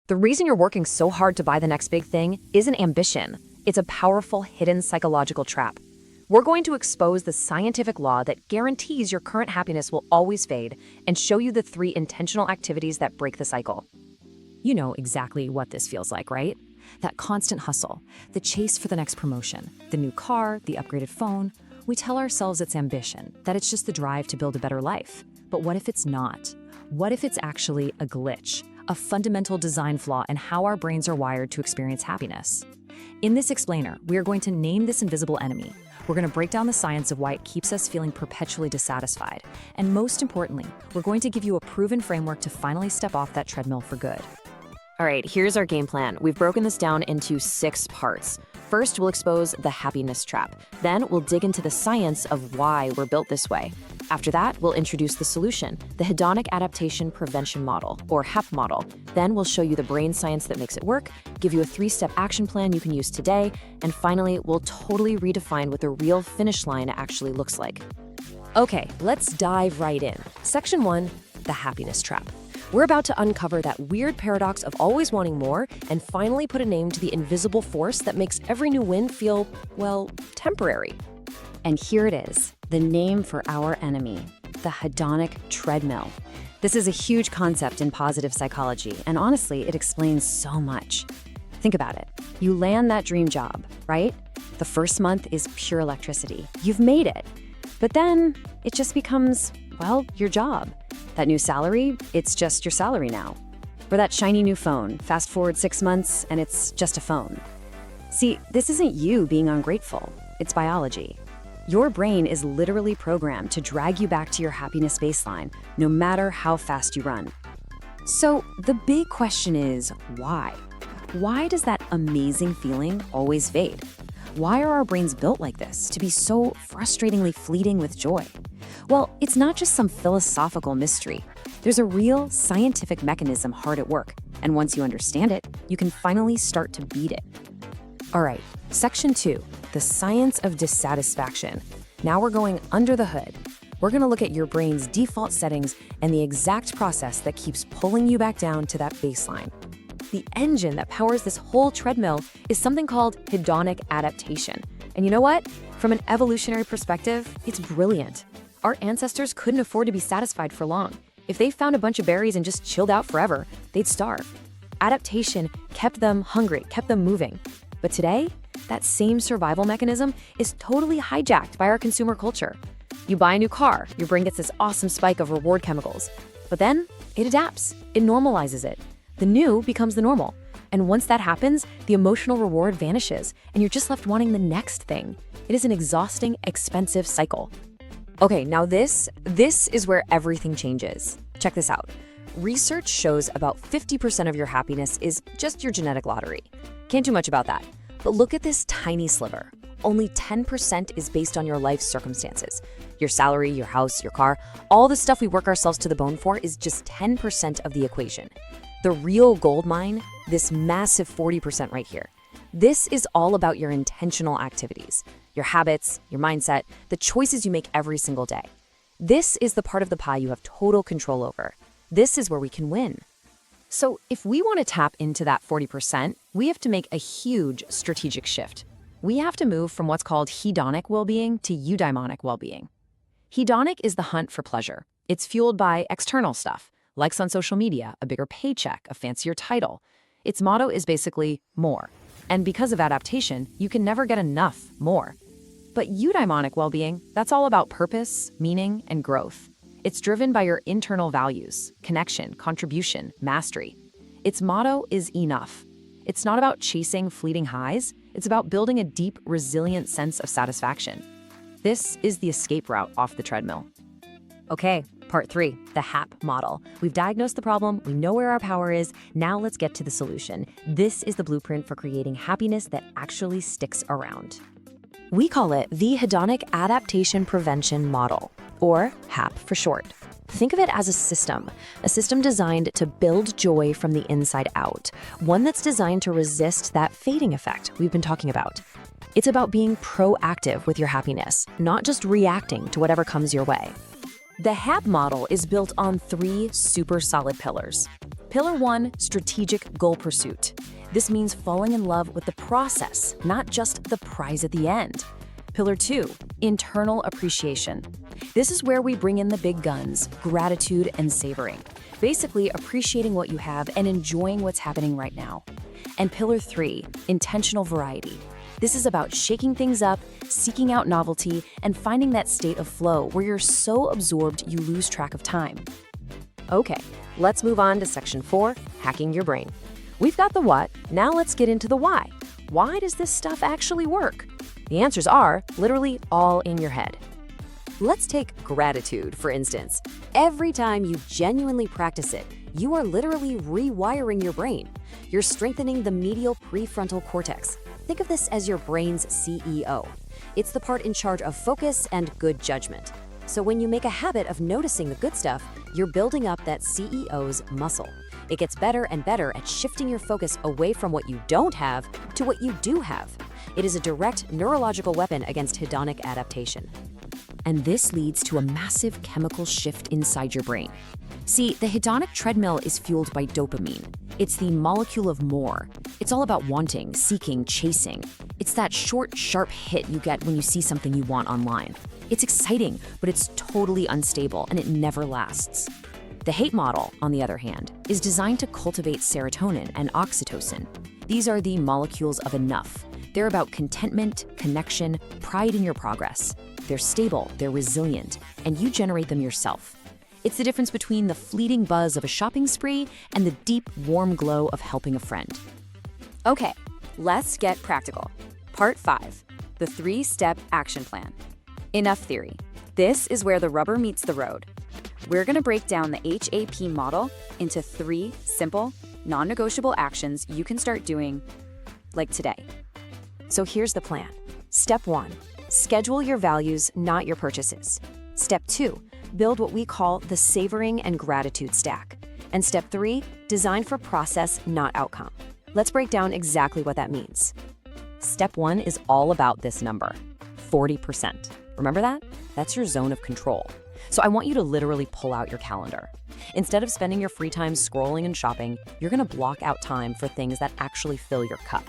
The reason you're working so hard to buy the next big thing isn't ambition. It's a powerful, hidden psychological trap. We're going to expose the scientific law that guarantees your current happiness will always fade and show you the 3 intentional activities that break the cycle. You know exactly what this feels like, right? That constant hustle, the chase for the next promotion, the new car, the upgraded phone. We tell ourselves it's ambition, that it's just the drive to build a better life. But what if it's not? What if it's actually a glitch, a fundamental design flaw in how our brains are wired to experience happiness? In this explainer, we are going to name this invisible enemy. We're going to break down the science of why it keeps us feeling perpetually dissatisfied. And most importantly, we're going to give you a proven framework to finally step off that treadmill for good. All right, here's our game plan. We've broken this down into 6 parts. First, we'll expose the happiness trap. Then we'll dig into the science of why we're built this way. After that, we'll introduce the solution, the Hedonic Adaptation Prevention Model, or HAP Model. Then we'll show you the brain science that makes it work, give you a 3-step action plan you can use today, and finally, we'll totally redefine what the real finish line actually looks like. Okay, let's dive right in. Section 1, the happiness trap. We're about to uncover that weird paradox of always wanting more and finally put a name to the invisible force that makes every new win feel, well, temporary. And here it is, the name for our enemy, the Hedonic Treadmill. This is a huge concept in positive psychology, and honestly, it explains so much. Think about it. You land that dream job, right? The first month is pure electricity. You've made it. But then it just becomes, well, your job. That new salary, it's just your salary now. Or that shiny new phone, fast forward 6 months, and it's just a phone. See, this isn't you being ungrateful. It's biology. Your brain is literally programmed to drag you back to your happiness baseline, no matter how fast you run. So the big question is, why? Why does that amazing feeling always fade? Why are our brains built like this, to be so frustratingly fleeting with joy? Well, it's not just some philosophical mystery. There's a real scientific mechanism hard at work, and once you understand it, you can finally start to beat it. All right, Section 2, the science of dissatisfaction. Now we're going under the hood. We're going to look at your brain's default settings and the exact process that keeps pulling you back down to that baseline. The engine that powers this whole treadmill is something called hedonic adaptation. And you know what? From an evolutionary perspective, it's brilliant. Our ancestors couldn't afford to be satisfied for long. If they found a bunch of berries and just chilled out forever, they'd starve. Adaptation kept them hungry, kept them moving. But today, that same survival mechanism is totally hijacked by our consumer culture. You buy a new car, your brain gets this awesome spike of reward chemicals. But then, it adapts, it normalizes it. The new becomes the normal. And once that happens, the emotional reward vanishes, and you're just left wanting the next thing. It is an exhausting, expensive cycle. Okay, now this is where everything changes. Check this out. Research shows about 50% of your happiness is just your genetic lottery. Can't do much about that. But look at this tiny sliver. Only 10% is based on your life circumstances. Your salary, your house, your car, all the stuff we work ourselves to the bone for is just 10% of the equation. The real gold mine, this massive 40% right here. This is all about your intentional activities, your habits, your mindset, the choices you make every single day. This is the part of the pie you have total control over. This is where we can win. So if we want to tap into that 40%, we have to make a huge strategic shift. We have to move from what's called hedonic well-being to eudaimonic well-being. Hedonic is the hunt for pleasure. It's fueled by external stuff, likes on social media, a bigger paycheck, a fancier title. Its motto is basically more. And because of adaptation, you can never get enough more. But eudaimonic well-being, that's all about purpose, meaning, and growth. It's driven by your internal values, connection, contribution, mastery. Its motto is enough. It's not about chasing fleeting highs. It's about building a deep, resilient sense of satisfaction. This is the escape route off the treadmill. Okay, part 3, the HAP model. We've diagnosed the problem, we know where our power is, now let's get to the solution. This is the blueprint for creating happiness that actually sticks around. We call it the Hedonic Adaptation Prevention Model, or HAP for short. Think of it as a system designed to build joy from the inside out, one that's designed to resist that fading effect we've been talking about. It's about being proactive with your happiness, not just reacting to whatever comes your way. The HAP model is built on 3 super solid pillars. Pillar 1, strategic goal pursuit. This means falling in love with the process, not just the prize at the end. Pillar 2, internal appreciation. This is where we bring in the big guns, gratitude and savoring. Basically, appreciating what you have and enjoying what's happening right now. And Pillar 3, intentional variety. This is about shaking things up, seeking out novelty, and finding that state of flow where you're so absorbed you lose track of time. Okay, let's move on to section 4, hacking your brain. We've got the what, now let's get into the why. Why does this stuff actually work? The answers are literally all in your head. Let's take gratitude, for instance. Every time you genuinely practice it, you are literally rewiring your brain. You're strengthening the medial prefrontal cortex. Think of this as your brain's CEO. It's the part in charge of focus and good judgment. So when you make a habit of noticing the good stuff, you're building up that CEO's muscle. It gets better and better at shifting your focus away from what you don't have to what you do have. It is a direct neurological weapon against hedonic adaptation. And this leads to a massive chemical shift inside your brain. See, the hedonic treadmill is fueled by dopamine. It's the molecule of more. It's all about wanting, seeking, chasing. It's that short, sharp hit you get when you see something you want online. It's exciting, but it's totally unstable and it never lasts. The HAP model, on the other hand, is designed to cultivate serotonin and oxytocin. These are the molecules of enough. They're about contentment, connection, pride in your progress. They're stable, they're resilient, and you generate them yourself. It's the difference between the fleeting buzz of a shopping spree and the deep, warm glow of helping a friend. Okay, let's get practical. Part 5, the 3-step action plan. Enough theory. This is where the rubber meets the road. We're going to break down the HAP model into 3 simple, non-negotiable actions you can start doing, like today. So here's the plan. Step 1, schedule your values, not your purchases. Step 2, build what we call the Savoring and Gratitude Stack. And Step 3, design for process, not outcome. Let's break down exactly what that means. Step 1 is all about this number, 40%. Remember that? That's your zone of control. So I want you to literally pull out your calendar. Instead of spending your free time scrolling and shopping, you're going to block out time for things that actually fill your cup.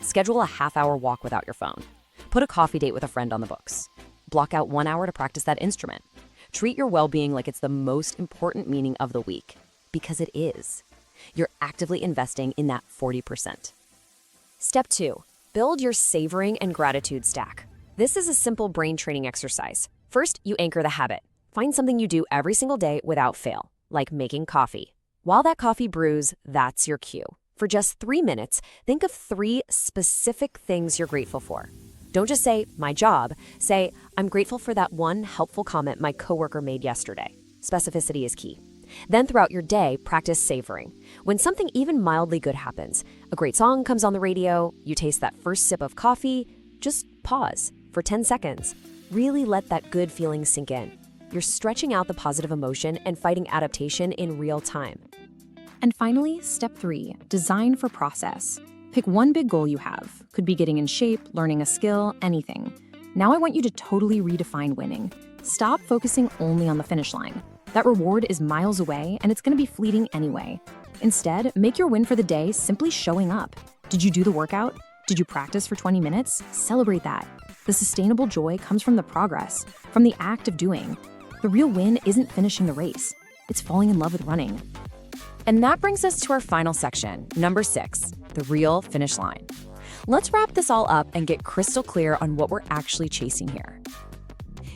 Schedule a half-hour walk without your phone. Put a coffee date with a friend on the books. Block out 1 hour to practice that instrument. Treat your well-being like it's the most important meeting of the week, because it is. You're actively investing in that 40%. Step 2, build your Savoring and Gratitude Stack. This is a simple brain training exercise. First, you anchor the habit. Find something you do every single day without fail, like making coffee. While that coffee brews, that's your cue. For just 3 minutes, think of 3 specific things you're grateful for. Don't just say, my job. Say, I'm grateful for that one helpful comment my coworker made yesterday. Specificity is key. Then throughout your day, practice savoring. When something even mildly good happens, a great song comes on the radio, you taste that first sip of coffee, just pause for 10 seconds. Really let that good feeling sink in. You're stretching out the positive emotion and fighting adaptation in real time. And finally, Step 3, design for process. Pick one big goal you have. Could be getting in shape, learning a skill, anything. Now I want you to totally redefine winning. Stop focusing only on the finish line. That reward is miles away and it's going to be fleeting anyway. Instead, make your win for the day simply showing up. Did you do the workout? Did you practice for 20 minutes? Celebrate that. The sustainable joy comes from the progress, from the act of doing. The real win isn't finishing the race. It's falling in love with running. And that brings us to our final section, number 6, the real finish line. Let's wrap this all up and get crystal clear on what we're actually chasing here.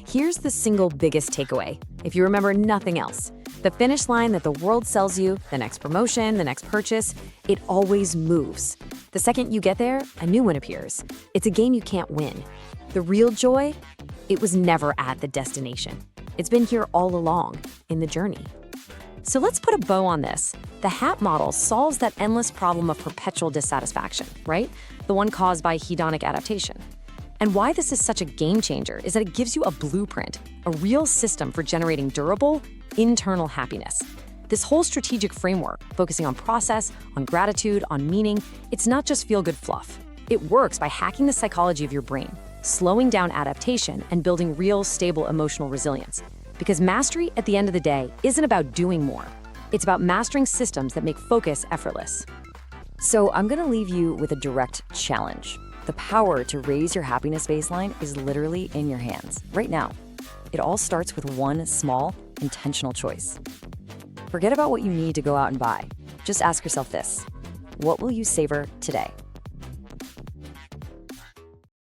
Here's the single biggest takeaway, if you remember nothing else. The finish line that the world sells you, the next promotion, the next purchase, it always moves. The second you get there, a new one appears. It's a game you can't win. The real joy, it was never at the destination. It's been here all along, in the journey. So let's put a bow on this. The HAP model solves that endless problem of perpetual dissatisfaction, right? The one caused by hedonic adaptation. And why this is such a game changer is that it gives you a blueprint, a real system for generating durable, internal happiness. This whole strategic framework, focusing on process, on gratitude, on meaning, it's not just feel-good fluff. It works by hacking the psychology of your brain, slowing down adaptation, and building real, stable emotional resilience. Because mastery, at the end of the day, isn't about doing more. It's about mastering systems that make focus effortless. So I'm going to leave you with a direct challenge. The power to raise your happiness baseline is literally in your hands, right now. It all starts with one small, intentional choice. Forget about what you need to go out and buy. Just ask yourself this: what will you savor today?